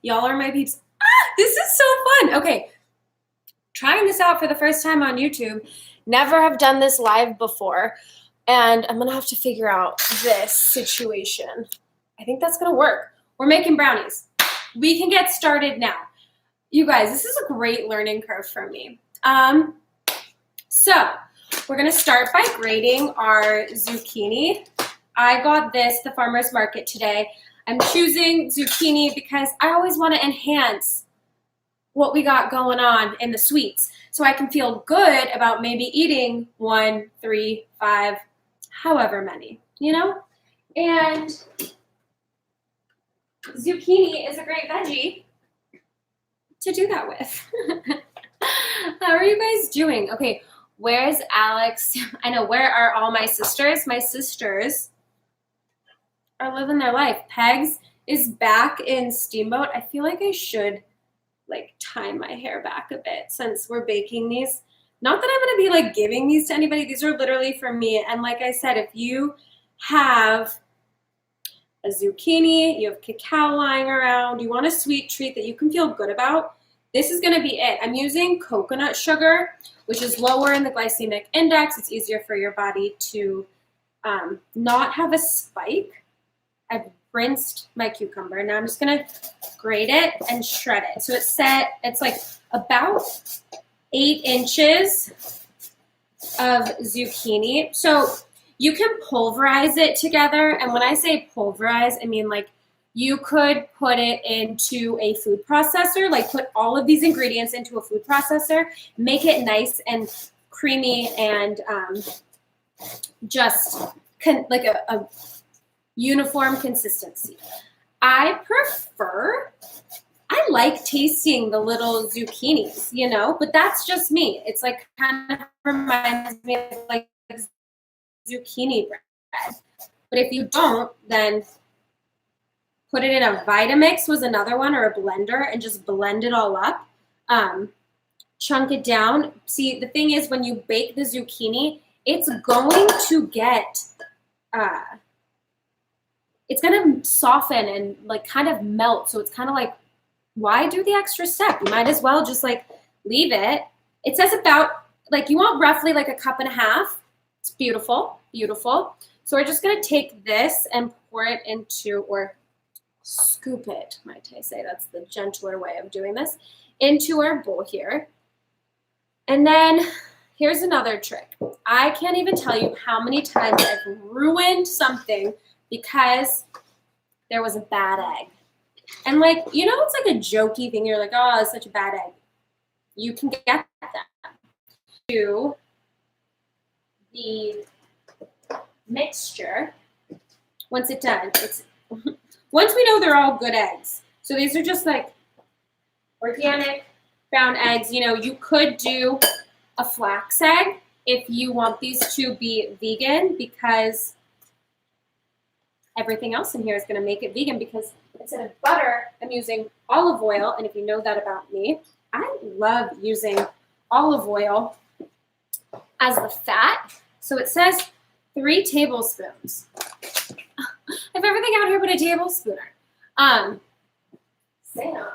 Y'all are my peeps. This is so fun. Okay, trying this out for the first time on YouTube. Never have done this live before, and I'm gonna have to figure out this situation. I think that's gonna work. We're making brownies. We can get started now. You guys, this is a great learning curve for me. So we're gonna start by grating our zucchini. I got this at the farmer's market today. I'm choosing zucchini because I always want to enhance what we got going on in the sweets, so I can feel good about maybe eating 1, 3, 5, however many, you know? And zucchini is a great veggie to do that with. How are you guys doing? Okay, where's Alex? I know, where are all my sisters? My sisters are living their life. Pegs is back in Steamboat. I feel like I should like tie my hair back a bit since we're baking these. Not that I'm gonna be like giving these to anybody. These are literally for me. And like I said, if you have a zucchini, you have cacao lying around, you want a sweet treat that you can feel good about, this is gonna be it. I'm using coconut sugar, which is lower in the glycemic index. It's easier for your body to not have a spike. I've rinsed my cucumber. Now I'm just gonna grate it and shred it. So it's like about 8 inches of zucchini. So you can pulverize it together. And when I say pulverize, I mean like you could put it into a food processor, like put all of these ingredients into a food processor, make it nice and creamy and just like a uniform consistency. I like tasting the little zucchinis, you know, but that's just me. It's like kind of reminds me of like zucchini bread. But if you don't, then put it in a Vitamix was another one, or a blender, and just blend it all up. Chunk it down. See, the thing is, when you bake the zucchini, it's going to get it's going to soften and like kind of melt. So it's kind of like, why do the extra step? You might as well just like leave it. It says about like, you want roughly like 1.5 cups. It's beautiful, beautiful. So we're just going to take this and pour it into, or scoop it, might I say, that's the gentler way of doing this, into our bowl here. And then here's another trick. I can't even tell you how many times I've ruined something because there was a bad egg. And like, you know, it's like a jokey thing. You're like, oh, it's such a bad egg. You can get that to the mixture. Once it's done, once we know they're all good eggs. So these are just like organic brown eggs. You know, you could do a flax egg if you want these to be vegan, because everything else in here is going to make it vegan, because instead of butter, I'm using olive oil. And if you know that about me, I love using olive oil as the fat. So it says 3 tablespoons. I have everything out here but a tablespooner. Sam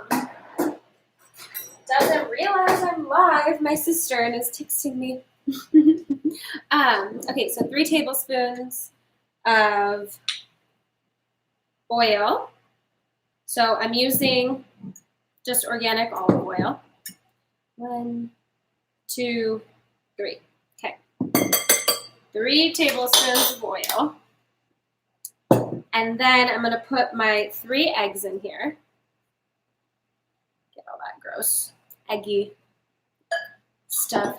doesn't realize I'm live, my sister, and is texting me. Okay, so 3 tablespoons of oil. So I'm using just organic olive oil. 1, 2, 3. Okay. 3 tablespoons of oil. And then I'm going to put my 3 eggs in here. Get all that gross, eggy stuff.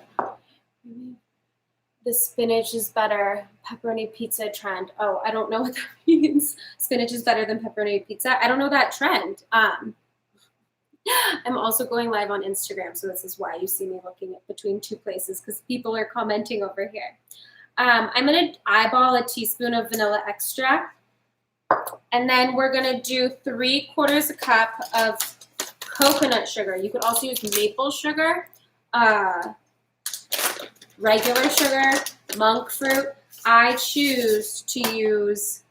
The spinach is better. Pepperoni pizza trend. Oh, I don't know what that means. Spinach is better than pepperoni pizza. I don't know that trend. I'm also going live on Instagram, so this is why you see me looking at between 2 places, because people are commenting over here. I'm going to eyeball a teaspoon of vanilla extract, and then we're going to do 3/4 cup of coconut sugar. You could also use maple sugar, regular sugar, monk fruit. I choose to use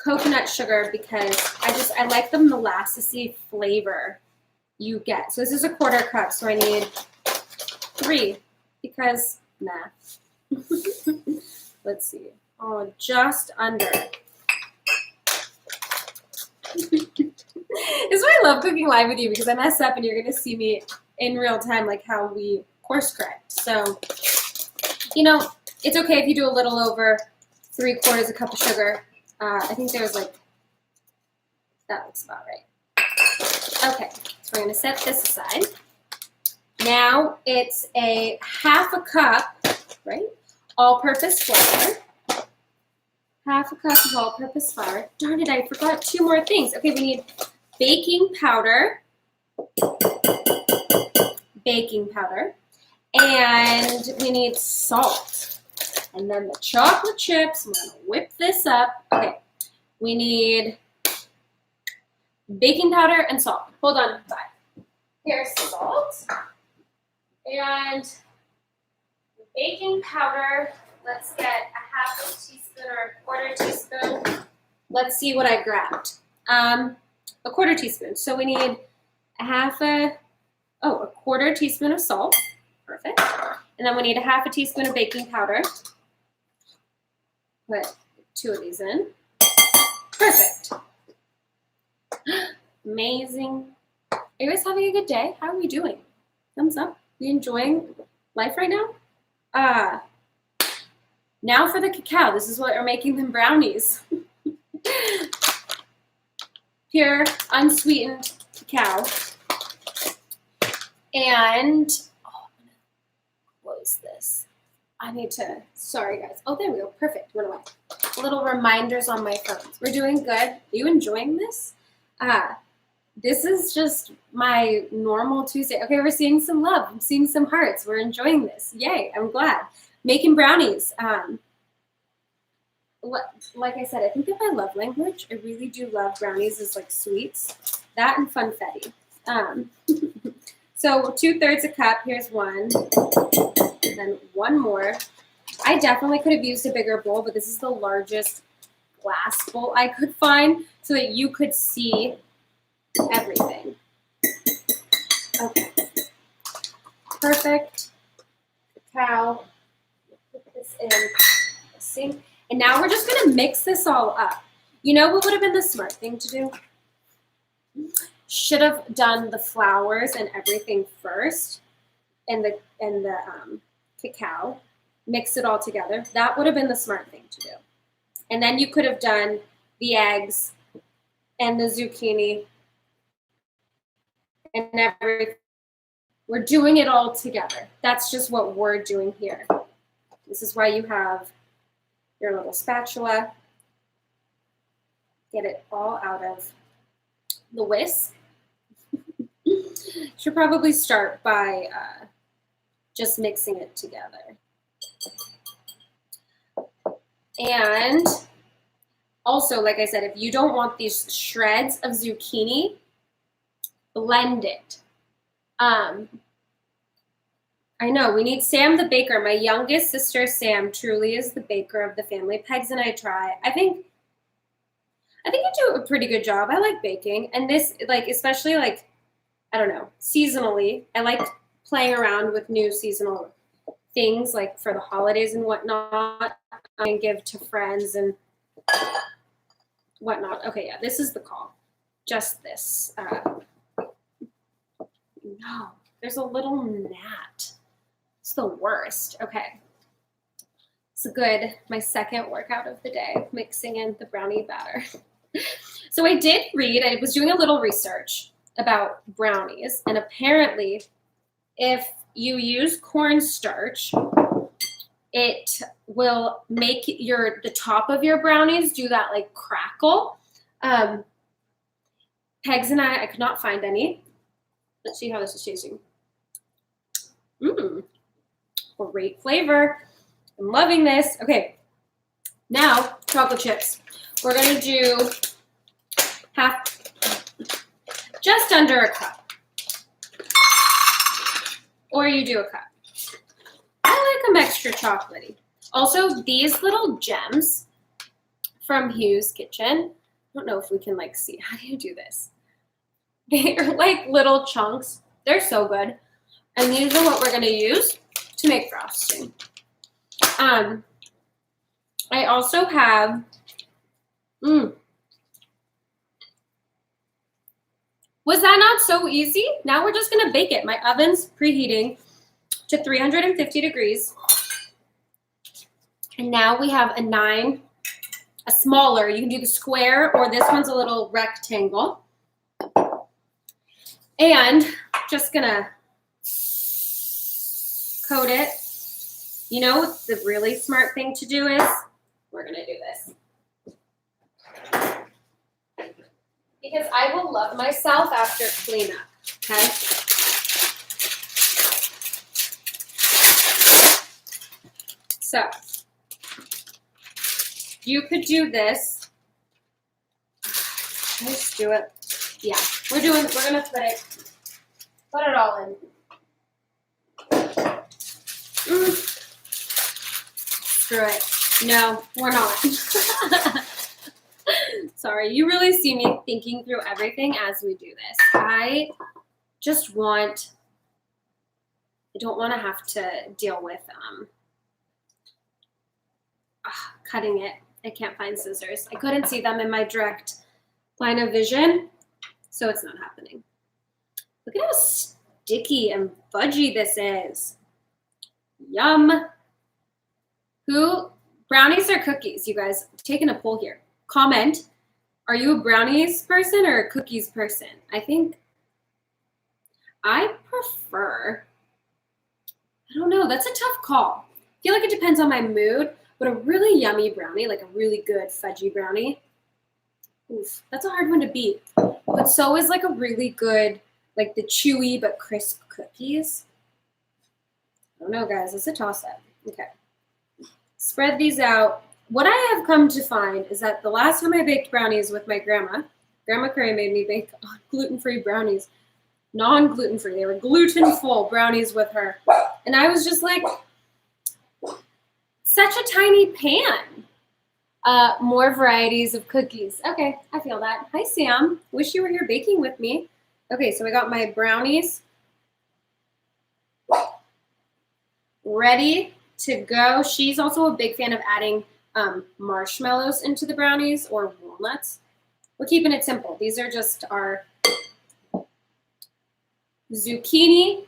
coconut sugar because I like the molassesy flavor you get. So this is a 1/4 cup, so I need 3 because math. Let's see. Oh, just under. This is why I love cooking live with you, because I mess up and you're going to see me in real time, like how we course correct. So, you know, it's okay if you do a little over 3/4 cup of sugar. I think there was like, that looks about right. Okay, so we're going to set this aside. Now it's a 1/2 cup, right? All-purpose flour. 1/2 cup of all-purpose flour. Darn it, I forgot 2 more things. Okay, we need baking powder, and we need salt. And then the chocolate chips, I'm gonna whip this up. Okay, we need baking powder and salt. Hold on, bye. Here's salt. And baking powder, let's get a 1/2 teaspoon or a 1/4 teaspoon. Let's see what I grabbed. A 1/4 teaspoon. So we need a 1/4 teaspoon of salt. Perfect. And then we need a 1/2 teaspoon of baking powder. Put 2 of these in. Perfect. Amazing. Are you guys having a good day? How are we doing? Thumbs up. You enjoying life right now? Now for the cacao. This is what we're making them brownies. Pure, unsweetened cacao. And, oh, I'm going to close this. I need to, sorry guys. Oh, there we go. Perfect. Went away. Little reminders on my phone. We're doing good. Are you enjoying this? This is just my normal Tuesday. Okay, we're seeing some love. I'm seeing some hearts. We're enjoying this. Yay, I'm glad. Making brownies. Like I said, I think that my love language, I really do love brownies as like sweets. That and funfetti. So 2/3 cup, here's 1. And then 1 more. I definitely could have used a bigger bowl, but this is the largest glass bowl I could find so that you could see everything. Okay. Perfect. Cacao. Put this in the sink. And now we're just going to mix this all up. You know what would have been the smart thing to do? Should have done the flours and everything first and the cacao. Mix it all together. That would have been the smart thing to do. And then you could have done the eggs and the zucchini and everything. We're doing it all together. That's just what we're doing here. This is why you have your little spatula. Get it all out of the whisk. Should probably start by just mixing it together. And also, like I said, if you don't want these shreds of zucchini, blend it. I know, we need Sam the baker. My youngest sister, Sam, truly is the baker of the family. Pegs and I try. I think I do a pretty good job. I like baking. And this, like, especially, like, I don't know, seasonally, I like playing around with new seasonal things, like, for the holidays and whatnot, and give to friends and whatnot. Okay, yeah, this is the call. Just this. No, there's a little gnat. It's the worst. Okay. It's good. My second workout of the day, mixing in the brownie batter. So I did read, I was doing a little research about brownies, and apparently if you use cornstarch, it will make the top of your brownies do that like crackle. Pegs and I could not find any. Let's see how this is tasting. Great flavor. I'm loving this. Okay, now chocolate chips. We're gonna do just under a cup. Or you do a cup. I like them extra chocolatey. Also, these little gems from Hugh's Kitchen. I don't know if we can like see. How do you do this? They're like little chunks. They're so good. And these are what we're going to use to make frosting. I also have, was that not so easy? Now we're just going to bake it. My oven's preheating to 350 degrees. And now we have a smaller. You can do the square, or this one's a little rectangle. And just gonna coat it. You know what the really smart thing to do is? We're gonna do this. Because I will love myself after cleanup, okay? So, you could do this. Let's do it. Yeah, we're gonna put it all in. Screw it. No, we're not. Sorry, you really see me thinking through everything as we do this. I don't want to have to deal with cutting it. I can't find scissors. I couldn't see them in my direct line of vision, so it's not happening. Look at how sticky and fudgy this is. Yum. Brownies or cookies, you guys? Taking a poll here. Comment, are you a brownies person or a cookies person? I think I prefer, I don't know, that's a tough call. I feel like it depends on my mood, but a really yummy brownie, like a really good fudgy brownie, oof, that's a hard one to beat. But so is like a really good, like the chewy but crisp cookies. I don't know, guys, it's a toss-up. Okay. Spread these out. What I have come to find is that the last time I baked brownies with my Grandma Curry made me bake gluten-free brownies. Non-gluten-free. They were gluten-full brownies with her. And I was just like, such a tiny pan. More varieties of cookies. Okay, I feel that. Hi, Sam. Wish you were here baking with me. Okay, so I got my brownies ready to go. She's also a big fan of adding marshmallows into the brownies or walnuts. We're keeping it simple. These are just our zucchini,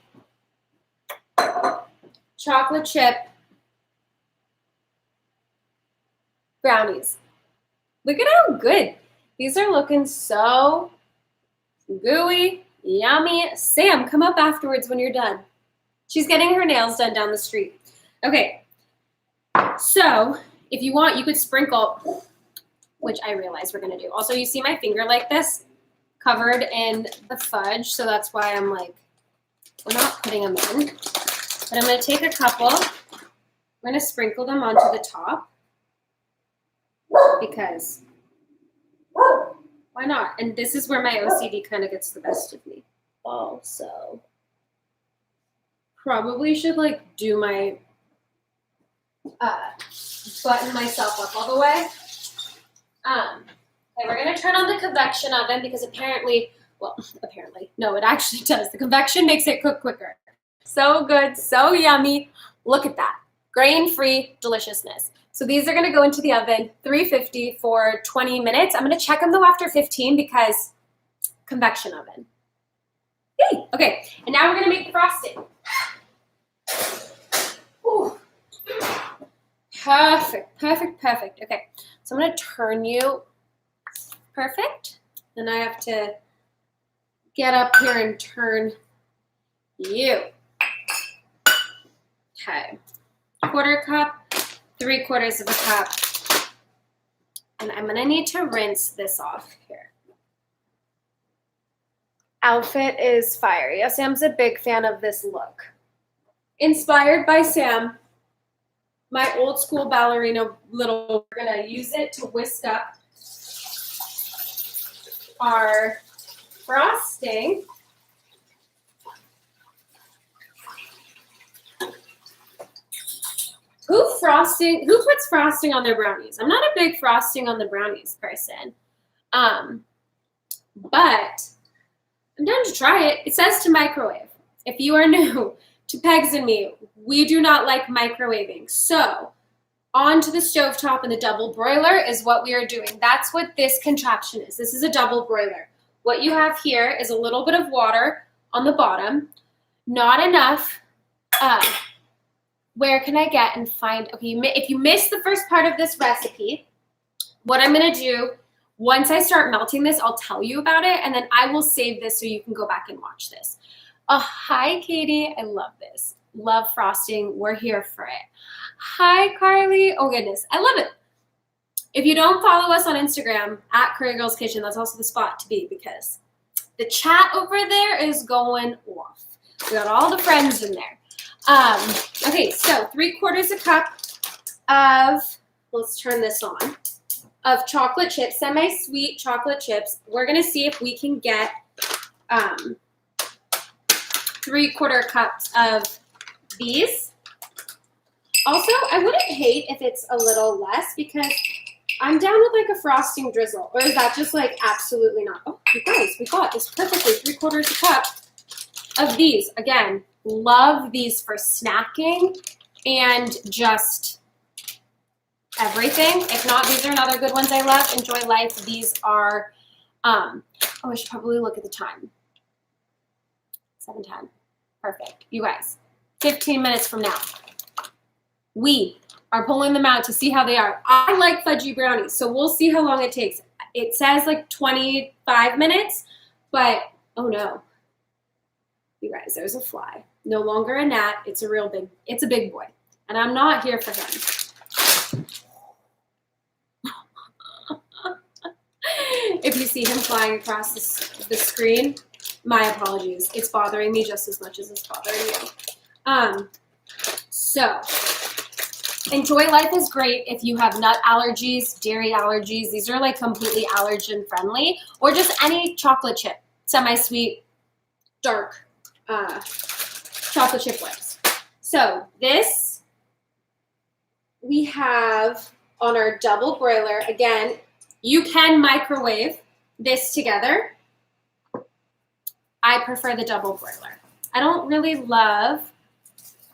chocolate chip brownies. Look at how good. These are looking so gooey, yummy. Sam, come up afterwards when you're done. She's getting her nails done down the street. Okay, so if you want, you could sprinkle, which I realize we're gonna do. Also, you see my finger like this, covered in the fudge, so that's why I'm like, we're not putting them in. But I'm gonna take a couple, I'm gonna sprinkle them onto the top, because why not? And this is where my OCD kind of gets the best of me. Also, probably should like do my button myself up all the way. Okay, we're gonna turn on the convection oven because apparently, no, it actually does. The convection makes it cook quicker. So good, so yummy. Look at that, grain-free deliciousness. So these are gonna go into the oven, 350 for 20 minutes. I'm gonna check them though after 15 because convection oven. Yay. Okay, and now we're gonna make the frosting. Ooh. Perfect, perfect, perfect. Okay, so I'm gonna turn you. Perfect. Then I have to get up here and turn you. Okay, 1/4 cup, 3/4 of a cup. And I'm gonna need to rinse this off here. Outfit is fire. Yeah, Sam's a big fan of this look. Inspired by Sam, my old school ballerina little, we're gonna use it to whisk up our frosting. Who frosting. Who puts frosting on their brownies? I'm not a big frosting on the brownies person. But I'm down to try it. It says to microwave. If you are new to Pegs and me, we do not like microwaving. So onto the stovetop and the double broiler is what we are doing. That's what this contraption is. This is a double broiler. What you have here is a little bit of water on the bottom, not enough. Where can I get and find, okay, if you missed the first part of this recipe, what I'm gonna do, once I start melting this, I'll tell you about it, and then I will save this so you can go back and watch this. Oh, hi, Katie, I love this. Love frosting, we're here for it. Hi, Carly, oh goodness, I love it. If you don't follow us on Instagram, at Curry Girls Kitchen, that's also the spot to be because the chat over there is going off. We got all the friends in there. Okay, so 3/4 cup of, let's turn this on, of chocolate chips, semi-sweet chocolate chips. We're gonna see if we can get 3/4 cups of these. Also, I wouldn't hate if it's a little less because I'm down with like a frosting drizzle. Or is that just like absolutely not? Oh, you guys, we got this perfectly. 3/4 cup of these. Again, love these for snacking and just everything. If not, these are another good ones I love. Enjoy Life. These are, oh, I should probably look at the time. 7:10. Perfect. You guys, 15 minutes from now, we are pulling them out to see how they are. I like fudgy brownies, so we'll see how long it takes. It says like 25 minutes, but oh no. You guys, there's a fly. No longer a gnat. It's a real big, it's a big boy. And I'm not here for him. If you see him flying across the screen, my apologies. It's bothering me just as much as it's bothering you. So, Enjoy Life is great if you have nut allergies, dairy allergies. These are like completely allergen friendly, or just any chocolate chip, semi-sweet, dark chocolate chip whips. So this we have on our double broiler. Again, you can microwave this together. I prefer the double broiler. I don't really love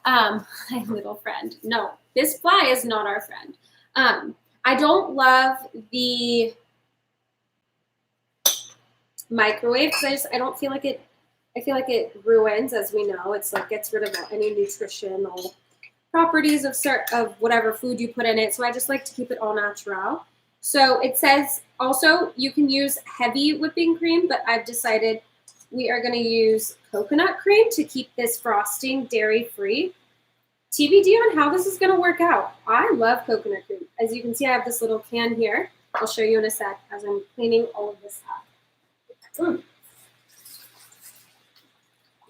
my little friend. No, this fly is not our friend. I don't love the microwave because I don't feel like it. I feel like it ruins, as we know. It's like gets rid of any nutritional properties of whatever food you put in it. So I just like to keep it all natural. So it says also you can use heavy whipping cream, but I've decided we are going to use coconut cream to keep this frosting dairy-free. TBD on how this is going to work out. I love coconut cream. As you can see, I have this little can here. I'll show you in a sec as I'm cleaning all of this up.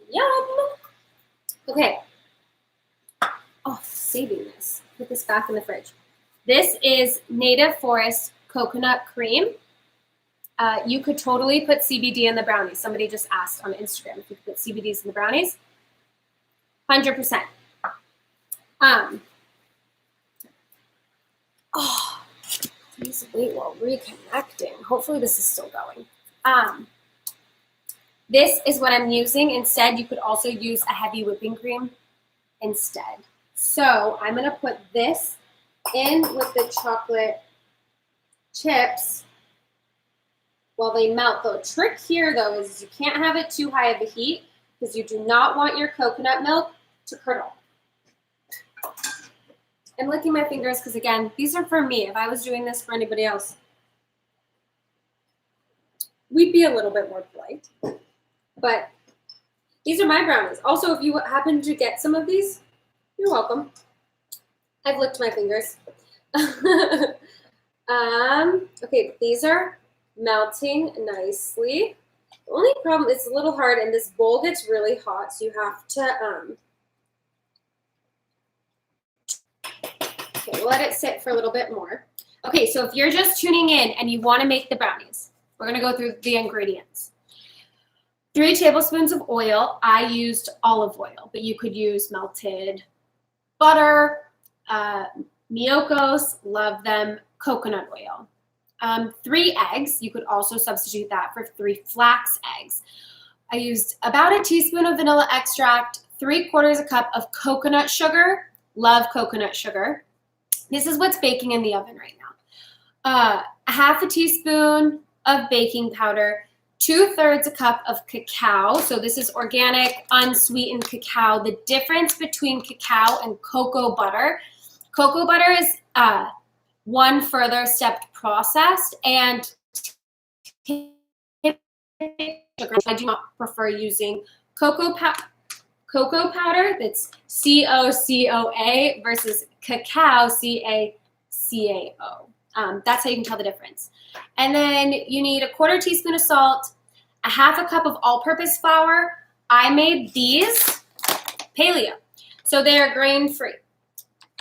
Yum! Okay. Oh, saving this. Put this back in the fridge. This is Native Forest coconut cream. You could totally put CBD in the brownies. Somebody just asked on Instagram if you could put CBDs in the brownies. 100%. Oh, please wait while reconnecting. Hopefully this is still going. This is what I'm using. Instead, you could also use a heavy whipping cream instead. So I'm going to put this in with the chocolate chips while they melt. The trick here, though, is you can't have it too high of a heat because you do not want your coconut milk to curdle. I'm licking my fingers because, again, these are for me. If I was doing this for anybody else, we'd be a little bit more polite. But these are my brownies. Also, if you happen to get some of these, you're welcome. I've licked my fingers. Okay, these are melting nicely. The only problem is it's a little hard, and this bowl gets really hot, so you have to okay, let it sit for a little bit more. Okay, so if you're just tuning in and you want to make the brownies, we're going to go through the ingredients. 3 tablespoons of oil. I used olive oil, but you could use melted butter, Miyokos, love them. Coconut oil. 3 eggs. You could also substitute that for 3 flax eggs. I used about a teaspoon of vanilla extract, 3/4 cup of coconut sugar. Love coconut sugar. This is what's baking in the oven right now. A half a teaspoon of baking powder, 2/3 cup of cacao. So this is organic, unsweetened cacao. The difference between cacao and cocoa butter is one further step processed, and I do not prefer using cocoa powder that's COCOA versus cacao CACAO. That's how you can tell the difference. And then you need a 1/4 teaspoon of salt, a half a cup of all-purpose flour. I made these Paleo, so they are grain-free.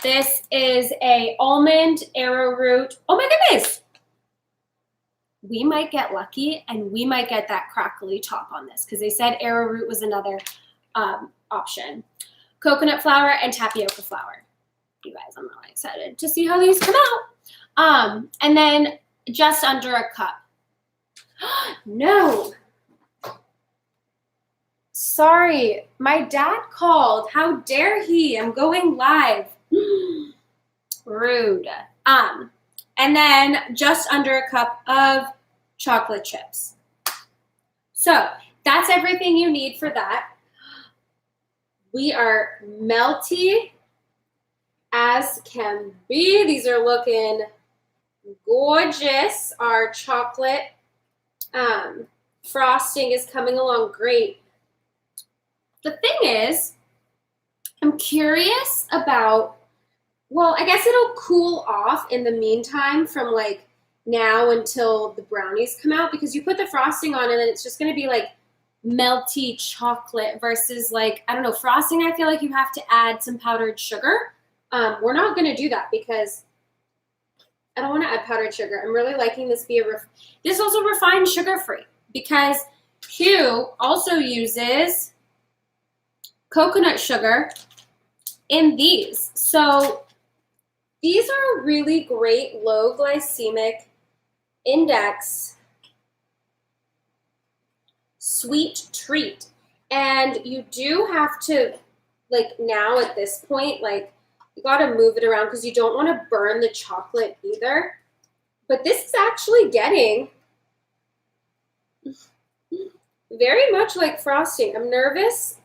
This is a almond arrowroot. Oh my goodness! We might get lucky and we might get that crackly top on this because they said arrowroot was another option. Coconut flour and tapioca flour. You guys, I'm really excited to see how these come out. And then just under a cup. No. Sorry, my dad called. How dare he? I'm going live. Rude. And then just under a cup of chocolate chips. So that's everything you need for that. We are melty as can be. These are looking gorgeous. Our chocolate frosting is coming along great. The thing is, I'm curious about, well, I guess it'll cool off in the meantime from like now until the brownies come out, because you put the frosting on and then it's just going to be like melty chocolate versus like, I don't know, frosting. I feel like you have to add some powdered sugar. We're not going to do that because I don't want to add powdered sugar. I'm really liking this be this is also refined sugar free because Hugh also uses coconut sugar in these. So these are a really great low glycemic index sweet treat. And you do have to, like now at this point, like you got to move it around because you don't want to burn the chocolate either. But this is actually getting very much like frosting. I'm nervous.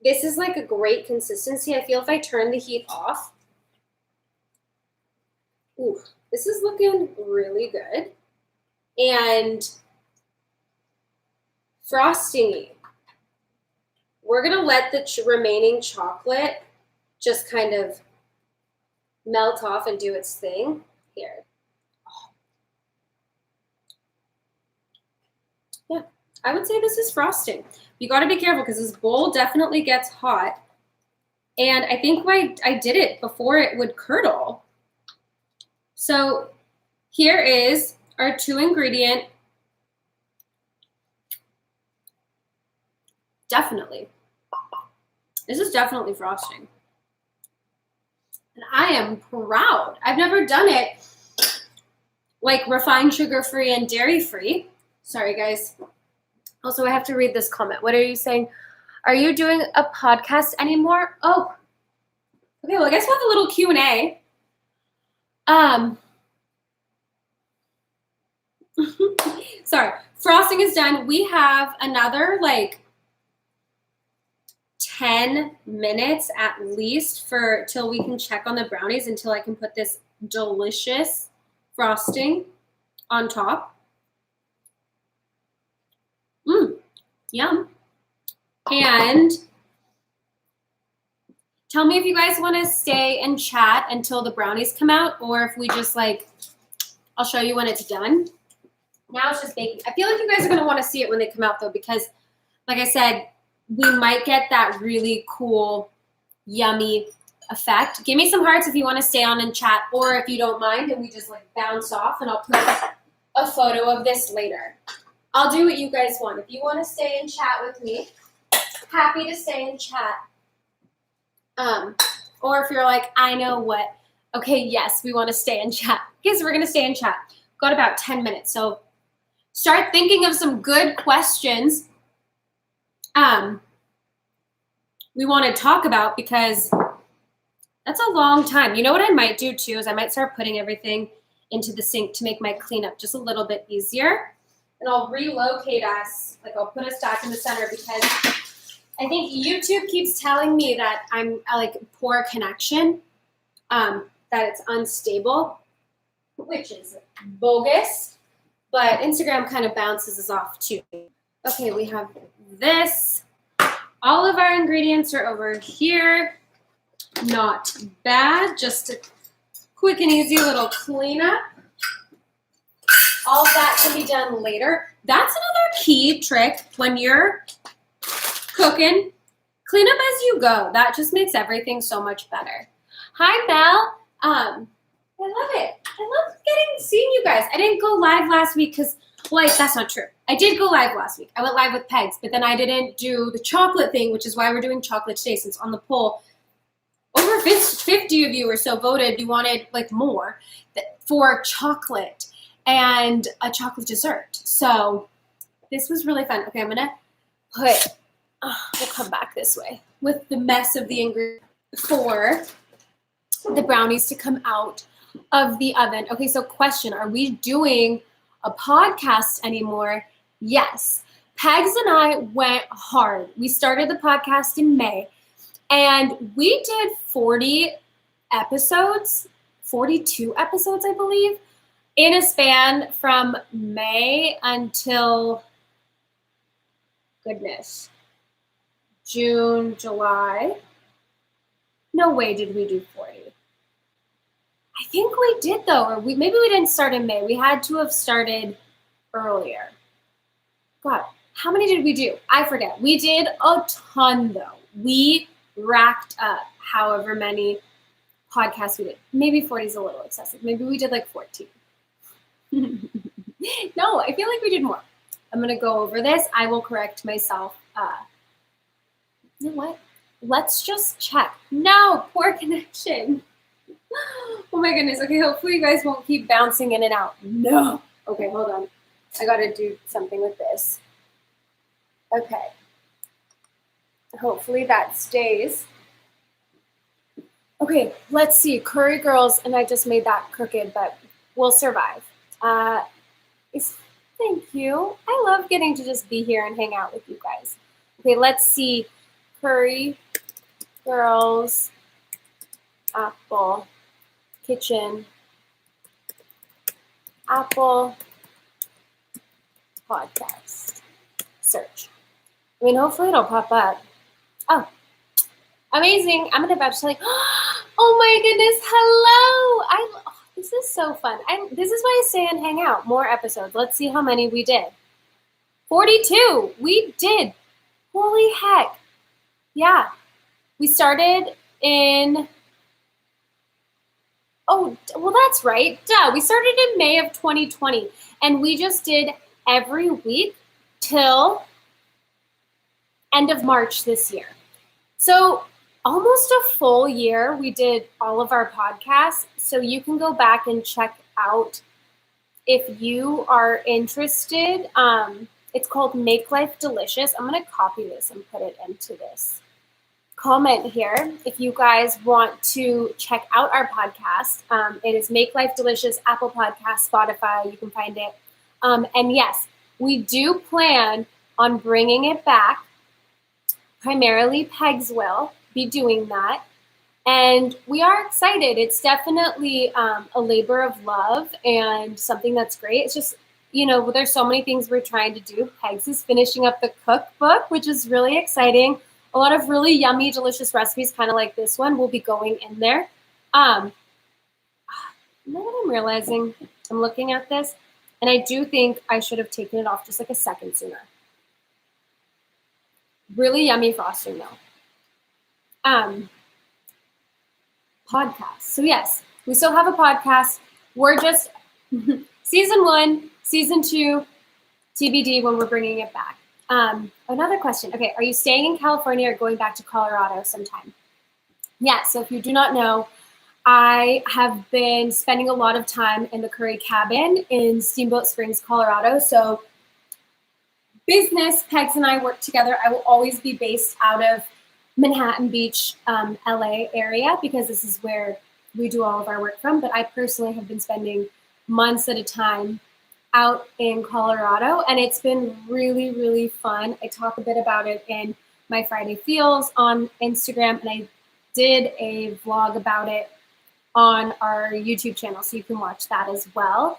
This is like a great consistency. I feel if I turn the heat off, ooh, this is looking really good. And frosting, we're going to let the remaining chocolate just kind of melt off and do its thing here. Oh. Yeah, I would say this is frosting. You got to be careful because this bowl definitely gets hot. And I think I did it before it would curdle. So here is our 2-ingredient. Definitely. This is definitely frosting. And I am proud. I've never done it like refined sugar-free and dairy-free. Sorry, guys. Also, I have to read this comment. What are you saying? Are you doing a podcast anymore? Oh, okay. Well, I guess we'll have a little Q&A. Sorry. Frosting is done. We have another like 10 minutes at least till we can check on the brownies, until I can put this delicious frosting on top. Yum. And tell me if you guys want to stay and chat until the brownies come out, or if we just like, I'll show you when it's done. Now it's just baking. I feel like you guys are going to want to see it when they come out though, because like I said, we might get that really cool, yummy effect. Give me some hearts if you want to stay on and chat, or if you don't mind and we just like bounce off, and I'll put a photo of this later. I'll do what you guys want. If you want to stay and chat with me, happy to stay and chat. Or if you're like, I know what Okay, yes, we want to stay in chat. Okay, so we're going to stay in chat. Got about 10 minutes. So start thinking of some good questions we want to talk about, because that's a long time. You know what I might do too is I might start putting everything into the sink to make my cleanup just a little bit easier. And I'll relocate us, like I'll put us back in the center, because I think YouTube keeps telling me that I'm like poor connection, that it's unstable, which is bogus, but Instagram kind of bounces us off too. Okay, we have this. All of our ingredients are over here. Not bad, just a quick and easy little cleanup. All that can be done later. That's another key trick when you're cooking. Clean up as you go. That just makes everything so much better. Hi, Mel. I love it. I love seeing you guys. I didn't go live last week because, well, that's not true. I did go live last week. I went live with Pegs, but then I didn't do the chocolate thing, which is why we're doing chocolate today, since on the poll, over 50 of you or so voted you wanted like more for chocolate and a chocolate dessert. So this was really fun. Okay, I'm going to put, we'll come back this way with the mess of the ingredients for the brownies to come out of the oven. Okay, so question, are we doing a podcast anymore? Yes. Pegs and I went hard. We started the podcast in May, and we did 40 episodes, 42 episodes, I believe, in a span from May until, goodness, June, July. No way did we do 40. I think we did though, or maybe we didn't start in May. We had to have started earlier. God, how many did we do? I forget. We did a ton though. We racked up however many podcasts we did. Maybe 40 is a little excessive. Maybe we did like 14. No, I feel like we did more. I'm going to go over this. I will correct myself. You know what? Let's just check. No, poor connection. Oh my goodness. Okay, hopefully you guys won't keep bouncing in and out. No. Okay, hold on. I got to do something with this. Okay. Hopefully that stays. Okay, let's see. Curry Girls, and I just made that crooked, but we'll survive. Thank you. I love getting to just be here and hang out with you guys. Okay, let's see. Curry Girls, Apple, Kitchen, Apple, Podcast, search. I mean, hopefully it'll pop up. Oh, amazing. I'm about to like, oh my goodness, hello. This is so fun. This is why I stay and hang out. More episodes. Let's see how many we did. 42. We did. Holy heck. Yeah. We started in, oh, well, that's right. Duh. We started in May of 2020. And we just did every week till end of March this year. So almost a full year we did all of our podcasts. So you can go back and check out if you are interested. It's called Make Life Delicious. I'm going to copy this and put it into this comment here. If you guys want to check out our podcast, it is Make Life Delicious, Apple Podcasts, Spotify. You can find it. And yes, we do plan on bringing it back. Primarily, Pegs will be doing that. And we are excited. It's definitely a labor of love and something that's great. It's just, you know, there's so many things we're trying to do. Pegs is finishing up the cookbook, which is really exciting. A lot of really yummy, delicious recipes, kind of like this one, will be going in there. You know what I'm realizing? I'm looking at this, and I do think I should have taken it off just like a second sooner. Really yummy frosting though. Podcast. So yes, we still have a podcast. We're just season 1, season 2, TBD when we're bringing it back. Another question. Okay, are you staying in California or going back to Colorado sometime? Yeah, so if you do not know, I have been spending a lot of time in the Curry Cabin in Steamboat Springs, Colorado. So business, Pegs and I work together. I will always be based out of Manhattan Beach, LA area, because this is where we do all of our work from. But I personally have been spending months at a time out in Colorado, and it's been really, really fun. I talk a bit about it in my Friday Feels on Instagram, and I did a vlog about it on our YouTube channel, so you can watch that as well.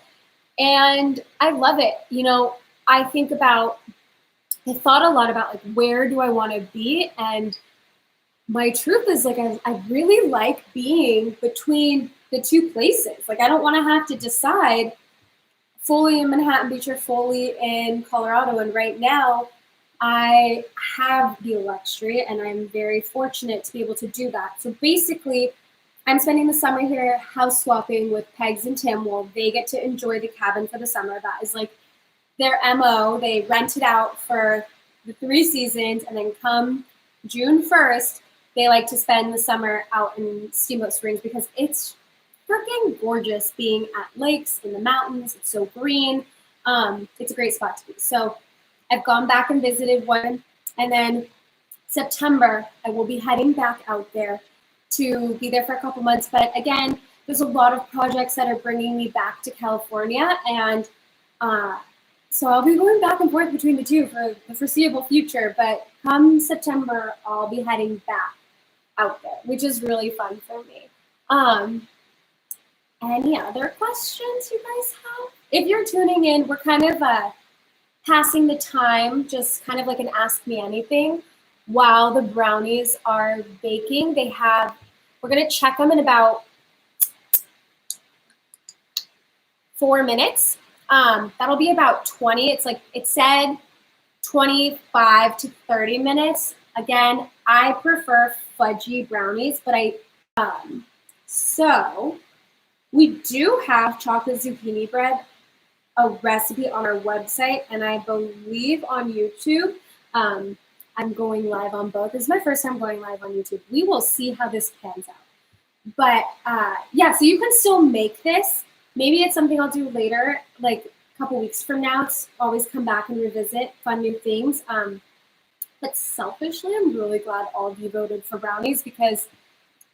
And I love it. You know, I thought a lot about like, where do I want to be? And my truth is like, I really like being between the two places. Like, I don't want to have to decide fully in Manhattan Beach or fully in Colorado. And right now I have the luxury and I'm very fortunate to be able to do that. So basically I'm spending the summer here house swapping with Pegs and Tim while they get to enjoy the cabin for the summer. That is like their MO. They rent it out for the 3 seasons, and then come June 1st, they like to spend the summer out in Steamboat Springs because it's freaking gorgeous being at lakes in the mountains. It's so green. It's a great spot to be. So I've gone back and visited one, and then September, I will be heading back out there to be there for a couple months. But again, there's a lot of projects that are bringing me back to California, and so I'll be going back and forth between the two for the foreseeable future. But come September, I'll be heading back out there, which is really fun for me. Any other questions you guys have? If you're tuning in, we're kind of passing the time, just kind of like an Ask Me Anything while the brownies are baking. We're gonna check them in about 4 minutes. That'll be about 20. It's like it said 25 to 30 minutes. Again, I prefer fudgy brownies, but so we do have chocolate zucchini bread, a recipe on our website, and I believe on YouTube. I'm going live on both. This is my first time going live on YouTube. We will see how this pans out. But yeah, so you can still make this. Maybe it's something I'll do later, like a couple weeks from now. It's always come back and revisit fun new things. But selfishly, I'm really glad all of you voted for brownies because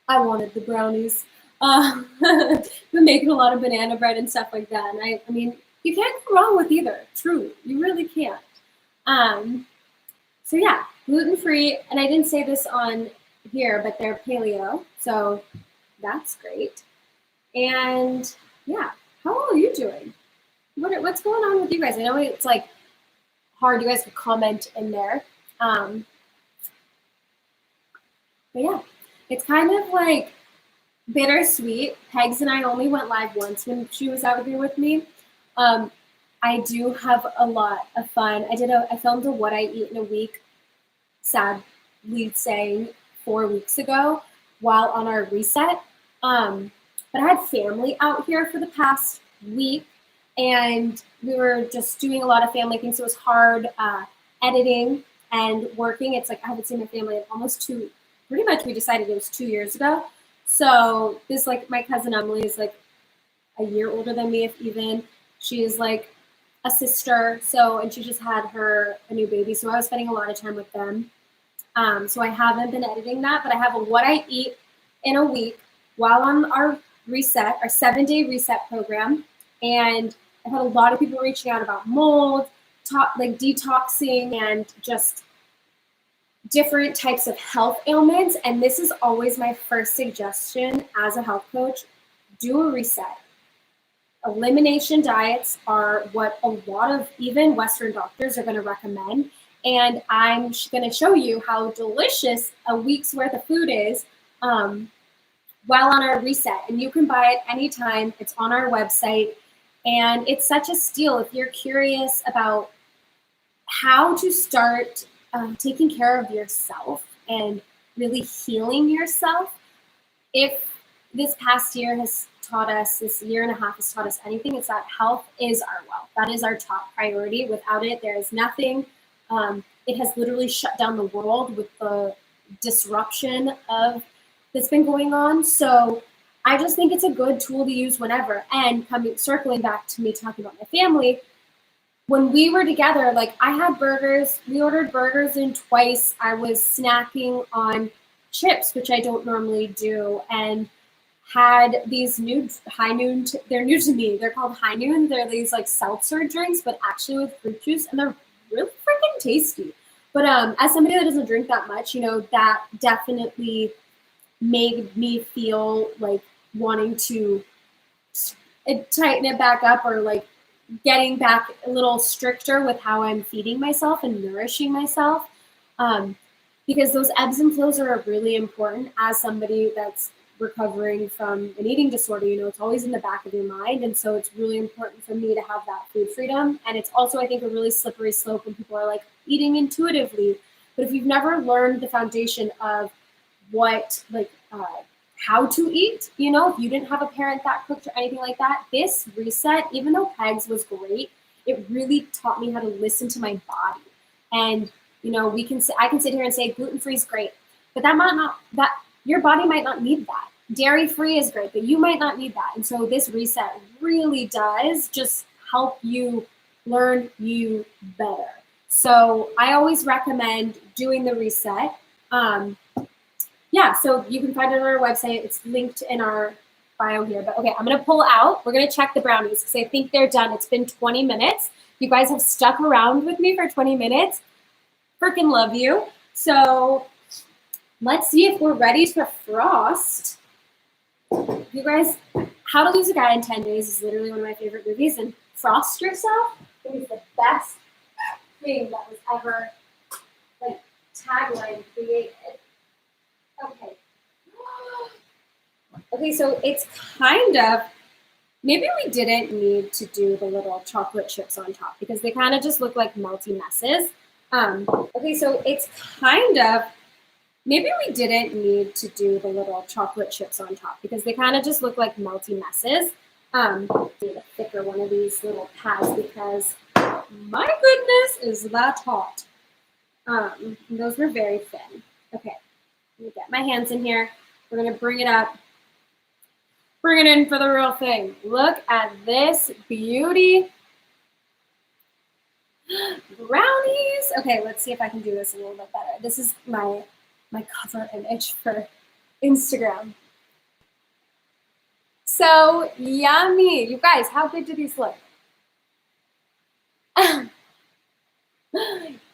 I wanted the brownies. Been making a lot of banana bread and stuff like that. And I mean, you can't go wrong with either. Truly, you really can't. So yeah, gluten-free. And I didn't say this on here, but they're paleo. So that's great. And yeah, how are you doing? What's going on with you guys? I know it's like hard. You guys could comment in there. But yeah, it's kind of like bittersweet. Pegs and I only went live once when she was out here with me. I do have a lot of fun. I filmed a What I Eat in a Week, sadly saying 4 weeks ago while on our reset. But I had family out here for the past week, and we were just doing a lot of family things. So it was hard editing and working. It's like I haven't seen my family in almost pretty much we decided it was 2 years ago. So this, like, my cousin Emily is like a year older than me, if even. She is like a sister. So, and she just had a new baby. So I was spending a lot of time with them. So I haven't been editing that, but I have a What I Eat in a Week while on our reset, our 7-day reset program. And I've had a lot of people reaching out about mold, like detoxing, and just different types of health ailments. And this is always my first suggestion as a health coach: do a reset. Elimination diets are what a lot of even Western doctors are going to recommend. And I'm going to show you how delicious a week's worth of food is while on our reset. And you can buy it anytime. It's on our website. And it's such a steal if you're curious about how to start taking care of yourself and really healing yourself. If this past year has taught us, this year and a half has taught us anything, it's that health is our wealth. That is our top priority. Without it, there is nothing. It has literally shut down the world with the disruption that's been going on. So I just think it's a good tool to use whenever. And circling back to me talking about my family, when we were together, like I had burgers, we ordered burgers in twice. I was snacking on chips, which I don't normally do, and had these new high noon, they're new to me. They're called high noon. They're these like seltzer drinks, but actually with fruit juice, and they're really freaking tasty. But as somebody that doesn't drink that much, you know, that definitely made me feel like wanting to tighten it back up, or like getting back a little stricter with how I'm feeding myself and nourishing myself. Because those ebbs and flows are really important as somebody that's recovering from an eating disorder. You know, it's always in the back of your mind. And so it's really important for me to have that food freedom. And it's also, I think, a really slippery slope when people are like eating intuitively. But if you've never learned the foundation of what, like, how to eat, you know, if you didn't have a parent that cooked or anything like that, this reset, even though Pegs was great, it really taught me how to listen to my body. And, you know, I can sit here and say gluten-free is great, but your body might not need that. Dairy-free is great, but you might not need that. And so this reset really does just help you learn you better. So I always recommend doing the reset. Yeah, so you can find it on our website. It's linked in our bio here. But okay, I'm going to pull out. We're going to check the brownies because I think they're done. It's been 20 minutes. You guys have stuck around with me for 20 minutes. Freaking love you. So let's see if we're ready to frost. You guys, How to Lose a Guy in 10 Days is literally one of my favorite movies. And Frost Yourself is the best thing that was ever, like, tagline created. Okay. Okay, so it's kind of, maybe we didn't need to do the little chocolate chips on top because they kind of just look like melty messes. Okay, so it's kind of, maybe we didn't need to do the little chocolate chips on top because they kind of just look like melty messes. Need a thicker one of these little pads because my goodness is that hot. Those were very thin. Okay. Let me get my hands in here. We're going to bring it up. Bring it in for the real thing. Look at this beauty. Brownies. Okay, let's see if I can do this a little bit better. This is my cover image for Instagram. So yummy. You guys, how good do these look?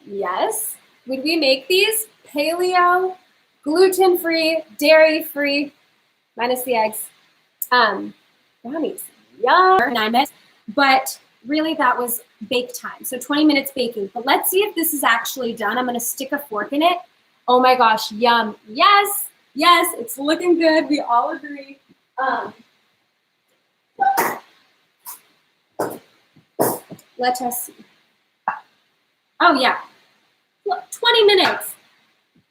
Yes. Would we make these? Paleo, gluten-free, dairy-free, minus the eggs. Brownies, yum, 9 minutes. But really that was bake time. So 20 minutes baking. But let's see if this is actually done. I'm going to stick a fork in it. Oh my gosh, yum. Yes, yes, it's looking good. We all agree. Let us see. Oh yeah, look, 20 minutes.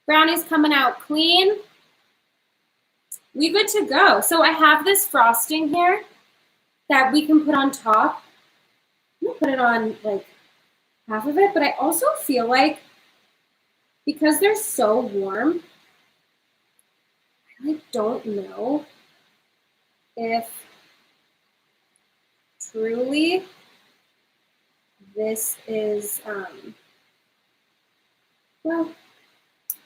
Brownies coming out clean. We good to go. So I have this frosting here that we can put on top. I'm gonna put it on like half of it, but I also feel like because they're so warm, I don't know if truly this is, well,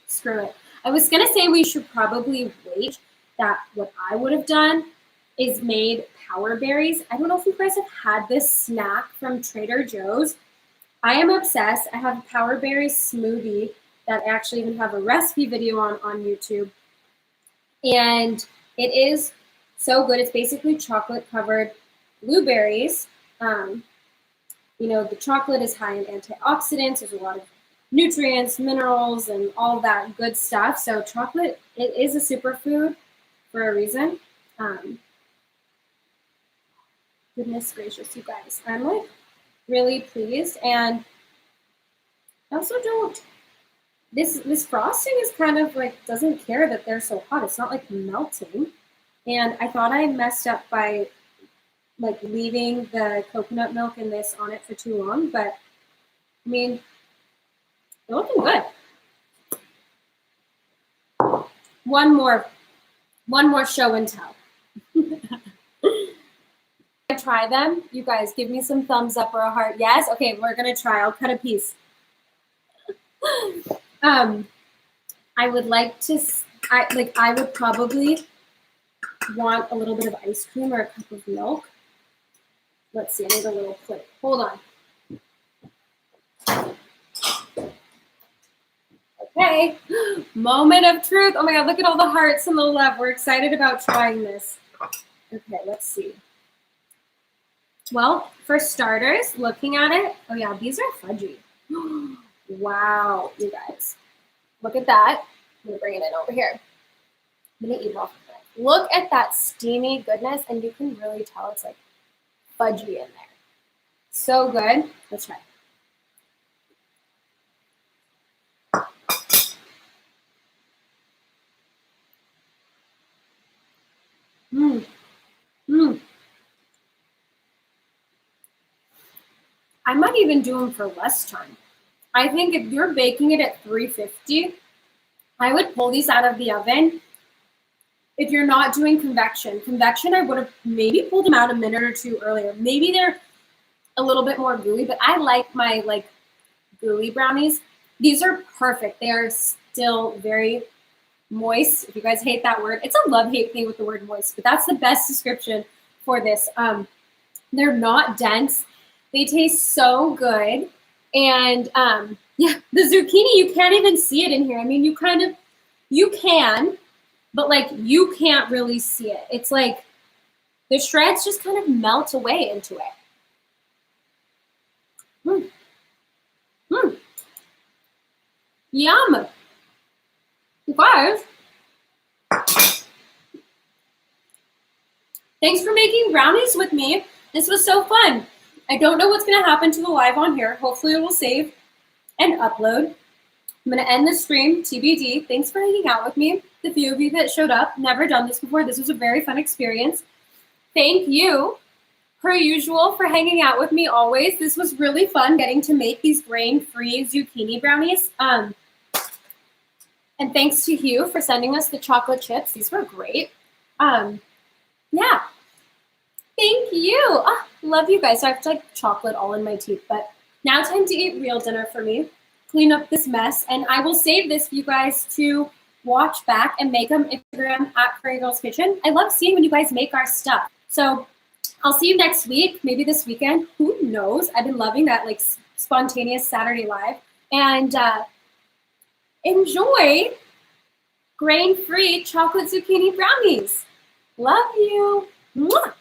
screw it. I was gonna say we should probably wait. That what I would have done is made power berries. I don't know if you guys have had this snack from Trader Joe's. I am obsessed. I have a power berry smoothie that I actually even have a recipe video on YouTube. And it is so good. It's basically chocolate covered blueberries. You know, the chocolate is high in antioxidants. There's a lot of nutrients, minerals, and all that good stuff. So chocolate, it is a superfood for a reason. Goodness gracious, you guys. I'm like really pleased. And I also don't, this frosting is kind of like, doesn't care that they're so hot. It's not like melting. And I thought I messed up by like leaving the coconut milk in this on it for too long, but I mean, they're looking good. One more show and tell. to try them? You guys, give me some thumbs up or a heart. Yes? Okay, we're going to try. I'll cut a piece. I would like to, I would probably want a little bit of ice cream or a cup of milk. Let's see, I need a little plate. Hold on. Okay, moment of truth. Oh my God, look at all the hearts and the love. We're excited about trying this. Okay, let's see. Well, for starters, looking at it, oh yeah, these are fudgy. Wow, you guys. Look at that. I'm gonna bring it in over here. I'm gonna eat it off of it. Look at that steamy goodness, and you can really tell it's like fudgy in there. So good. Let's try. Mmm. Mmm. I might even do them for less time. I think if you're baking it at 350, I would pull these out of the oven. If you're not doing convection, I would have maybe pulled them out a minute or two earlier. Maybe they're a little bit more gooey, but I like my gooey brownies. These are perfect. They are still very moist. If you guys hate that word, it's a love-hate thing with the word moist, but that's the best description for this. They're not dense. They taste so good. And yeah, the zucchini, you can't even see it in here. I mean, you can, but you can't really see it. It's like the shreds just kind of melt away into it. Mm. Mm. Yum. You guys, thanks for making brownies with me. This was so fun. I don't know what's going to happen to the live on here. Hopefully it will save and upload. I'm going to end the stream, TBD. Thanks for hanging out with me. The few of you that showed up, never done this before. This was a very fun experience. Thank you, per usual, for hanging out with me always. This was really fun getting to make these grain-free zucchini brownies. And thanks to Hugh for sending us the chocolate chips. These were great. Yeah. Thank you. Oh, love you guys. So I have chocolate all in my teeth, but now time to eat real dinner for me. Clean up this mess, and I will save this for you guys to watch back and make them Instagram at Prairie Girls Kitchen. I love seeing when you guys make our stuff. So I'll see you next week, maybe this weekend. Who knows? I've been loving that spontaneous Saturday live. And enjoy grain-free chocolate zucchini brownies. Love you. Mwah.